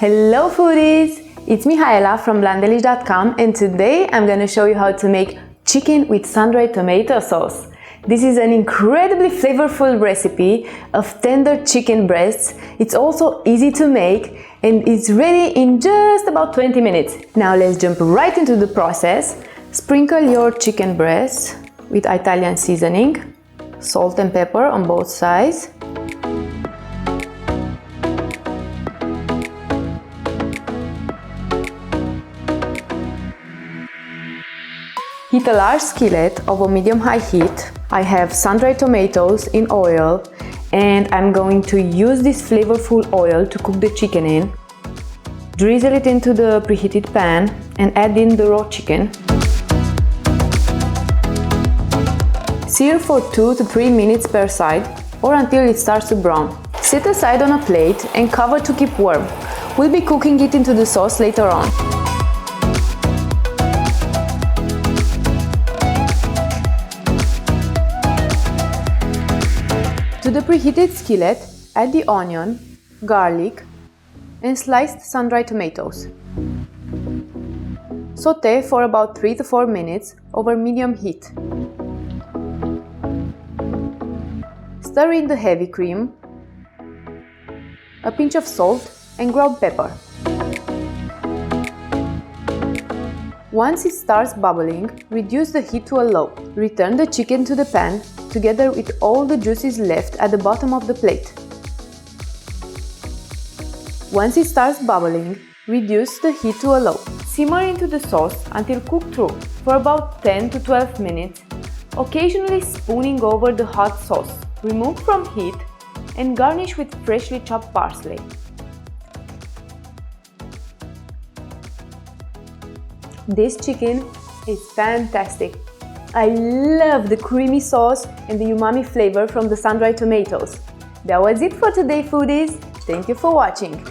Hello foodies! It's Mihaela from Blondelish.com and today I'm gonna show you how to make chicken with sun-dried tomato sauce. This is an incredibly flavorful recipe of tender chicken breasts. It's also easy to make and it's ready in just about 20 minutes. Now let's jump right into the process. Sprinkle your chicken breasts with Italian seasoning, salt and pepper on both sides. Heat a large skillet over medium-high heat. I have sun-dried tomatoes in oil and I'm going to use this flavorful oil to cook the chicken in. Drizzle it into the preheated pan and add in the raw chicken. Sear for 2 to 3 minutes per side or until it starts to brown. Set aside on a plate and cover to keep warm. We'll be cooking it into the sauce later on. To the preheated skillet, add the onion, garlic, and sliced sun-dried tomatoes. Sauté for about 3 to 4 minutes over medium heat. Stir in the heavy cream, a pinch of salt, and ground pepper. Once it starts bubbling, reduce the heat to a low. Return the chicken to the pan together with all the juices left at the bottom of the plate. Once it starts bubbling, reduce the heat to a low. Simmer into the sauce until cooked through for about 10 to 12 minutes, occasionally spooning over the hot sauce. Remove from heat and garnish with freshly chopped parsley. This chicken is fantastic. I love the creamy sauce and the umami flavor from the sun-dried tomatoes. That was it for today, foodies. Thank you for watching.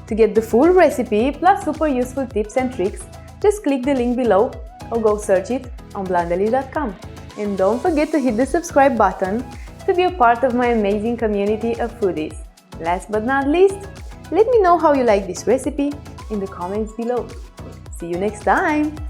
To get the full recipe plus super useful tips and tricks, just click the link below or go search it on Blondelish.com. And don't forget to hit the subscribe button to be a part of my amazing community of foodies. Last but not least, let me know how you like this recipe in the comments below. See you next time!